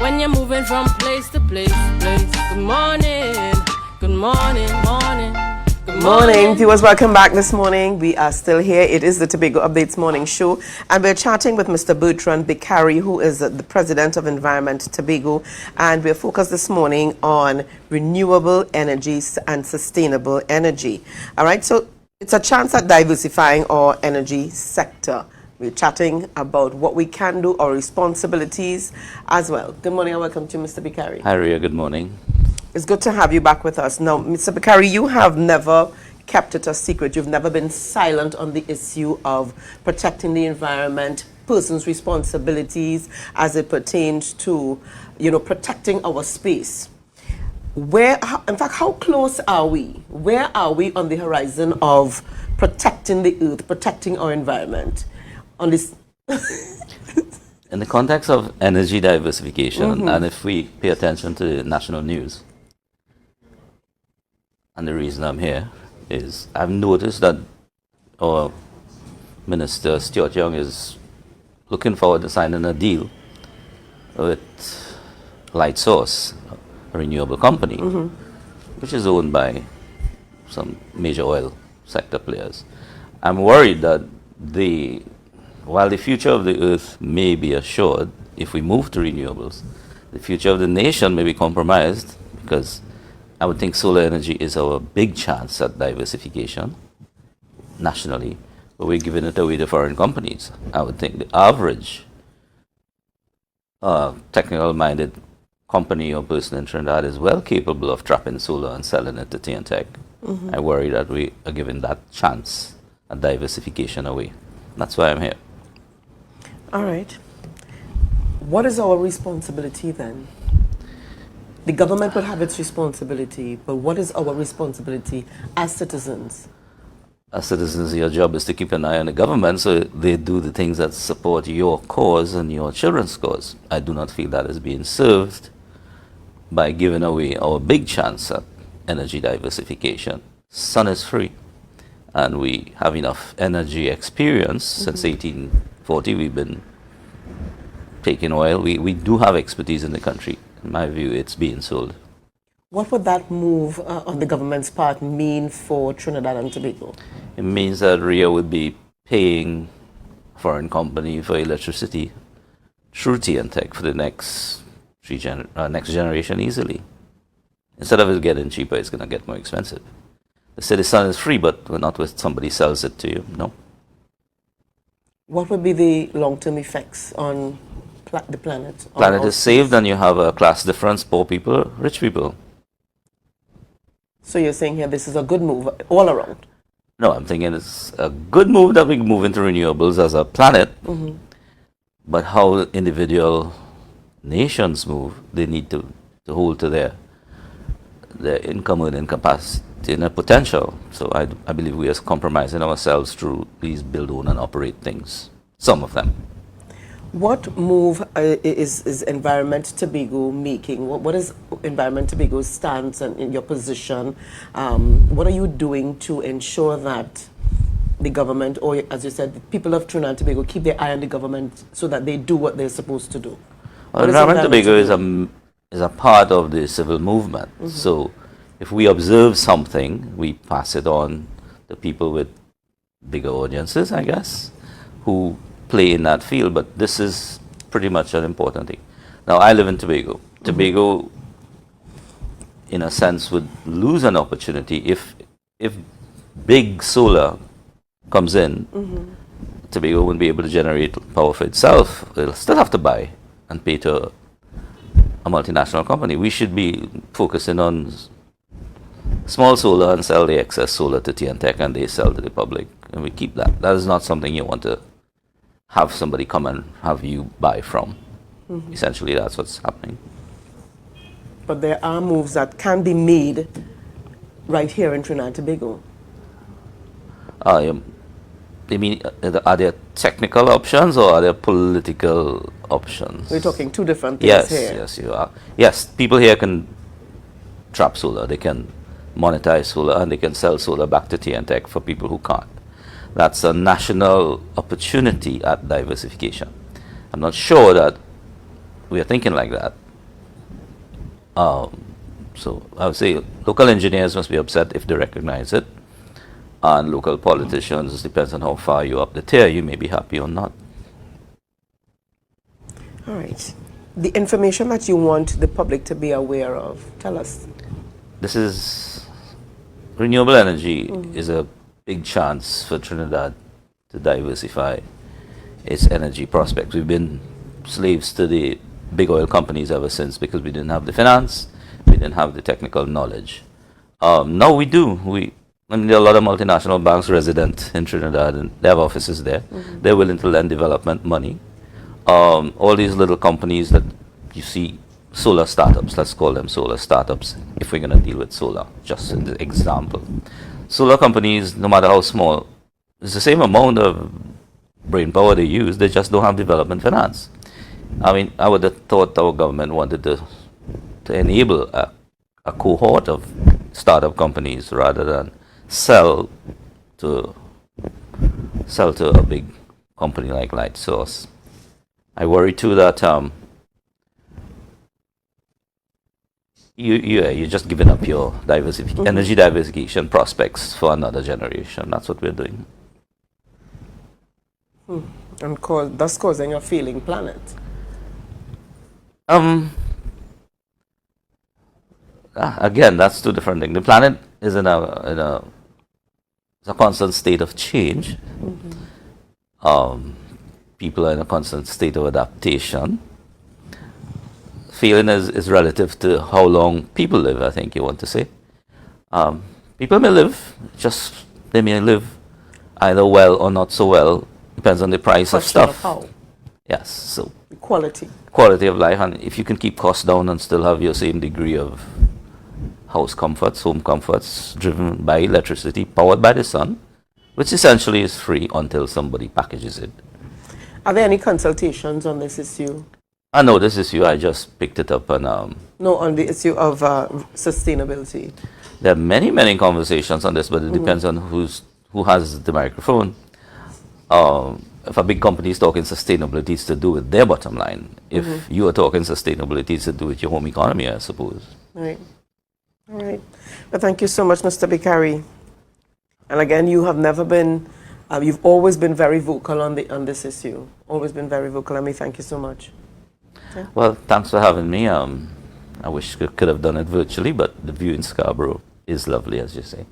when you're moving from place to place, place. Good morning, good morning, morning. Good Morning, viewers. Welcome back this morning. We are still here. It is the Tobago Updates morning show, and we're chatting with Mr. Bertrand Bikari, who is the President of Environment Tobago, and we're focused this morning on renewable energy and sustainable energy. All right, so it's a chance at diversifying our energy sector. We're chatting about what we can do, our responsibilities as well. Good morning and welcome to Mr. Bikari. Hi, Ria. Good morning. It's good to have you back with us. Now, Mr. Bikari, you have never kept it a secret. You've never been silent on the issue of protecting the environment, persons' responsibilities as it pertains to, protecting our space. In fact, how close are we? Where are we on the horizon of protecting the earth, protecting our environment? On this In the context of energy diversification, and if we pay attention to the national news, and the reason I'm here is I've noticed that our Minister Stuart Young is looking forward to signing a deal with Light Source, a renewable company, which is owned by some major oil sector players. I'm worried that while the future of the earth may be assured if we move to renewables, the future of the nation may be compromised, because I would think solar energy is our big chance at diversification nationally, but we're giving it away to foreign companies. I would think the average technical-minded company or person in Trinidad is well capable of trapping solar and selling it to TNTech. I worry that we are giving that chance at diversification away. That's why I'm here. All right. What is our responsibility then? The government will have its responsibility, but what is our responsibility as citizens? As citizens, your job is to keep an eye on the government so they do the things that support your cause and your children's cause. I do not feel that is being served by giving away our big chance at energy diversification. Sun is free, and we have enough energy experience. Since 1840 we've been taking oil. We do have expertise in the country. In my view, it's being sold. What would that move on the government's part mean for Trinidad and Tobago? It means that Rio would be paying foreign company for electricity through TNTech for the next generation easily. Instead of it getting cheaper, it's going to get more expensive. They say the sun is free, but not when somebody sells it to you. No. What would be the long-term effects on the planet? Planet is saved, and you have a class difference: poor people, rich people. So you're saying here this is a good move all around? No, I'm thinking it's a good move that we move into renewables as a planet. But how individual nations move, they need to hold to their income earning capacity and their potential. So I believe we are compromising ourselves through these build, own, and operate things. Some of them. What move is Environment Tobago making? What is Environment Tobago's stance and in your position? What are you doing to ensure that the government, or as you said, the people of Trinidad and Tobago keep their eye on the government so that they do what they're supposed to do? Well, Environment Tobago is a part of the civil movement. So if we observe something, we pass it on to people with bigger audiences, I guess, who play in that field, but this is pretty much an important thing. Now, I live in Tobago. Tobago, in a sense, would lose an opportunity if big solar comes in. Tobago wouldn't be able to generate power for itself. It'll still have to buy and pay to a multinational company. We should be focusing on small solar and sell the excess solar to TNTech, and they sell to the public, and we keep that. That is not something you want to have somebody come and have you buy from. Essentially, that's what's happening. But there are moves that can be made right here in Trinidad and Tobago. I mean, are there technical options or are there political options? We're talking two different things here. Yes, you are. Yes, people here can trap solar, they can monetize solar, and they can sell solar back to TNTech for people who can't. That's a national opportunity at diversification. I'm not sure that we are thinking like that. So I would say local engineers must be upset if they recognize it, and local politicians, depends on how far you up the tier, you may be happy or not. All right. The information that you want the public to be aware of, tell us. This is renewable energy is a big chance for Trinidad to diversify its energy prospects. We've been slaves to the big oil companies ever since because we didn't have the finance, we didn't have the technical knowledge. Now we do. There are a lot of multinational banks resident in Trinidad and they have offices there. They're willing to lend development money. All these little companies that you see, solar startups, let's call them solar startups if we're going to deal with solar, just an example. Solar companies, no matter how small, it's the same amount of brain power they use, they just don't have development finance. I mean, I would have thought our government wanted to enable a cohort of startup companies rather than sell to a big company like Lightsource. I worry too that you're just giving up your energy diversification prospects for another generation. That's what we're doing. And thus causing a failing planet. Again, that's two different things. The planet is in a constant state of change. People are in a constant state of adaptation. Failing is relative to how long people live, I think you want to say. People may live, they may live either well or not so well, depends on the price of stuff. How? Yes, so Quality of life, and if you can keep costs down and still have your same degree of house comforts, home comforts, driven by electricity, powered by the sun, which essentially is free until somebody packages it. Are there any consultations on this issue? I know this issue, I just picked it up and No, on the issue of sustainability. there are many conversations on this, but it depends on who has the microphone. If a big company is talking sustainability, it's to do with their bottom line. If you are talking sustainability, it's to do with your home economy, I suppose. Right. All right. Well, thank you so much, Mr. Bikari. And again, you have never been, you've always been very vocal on this issue. Always been very vocal, and we thank you so much. Yeah. Well, thanks for having me. I wish we could have done it virtually, but the view in Scarborough is lovely, as you say.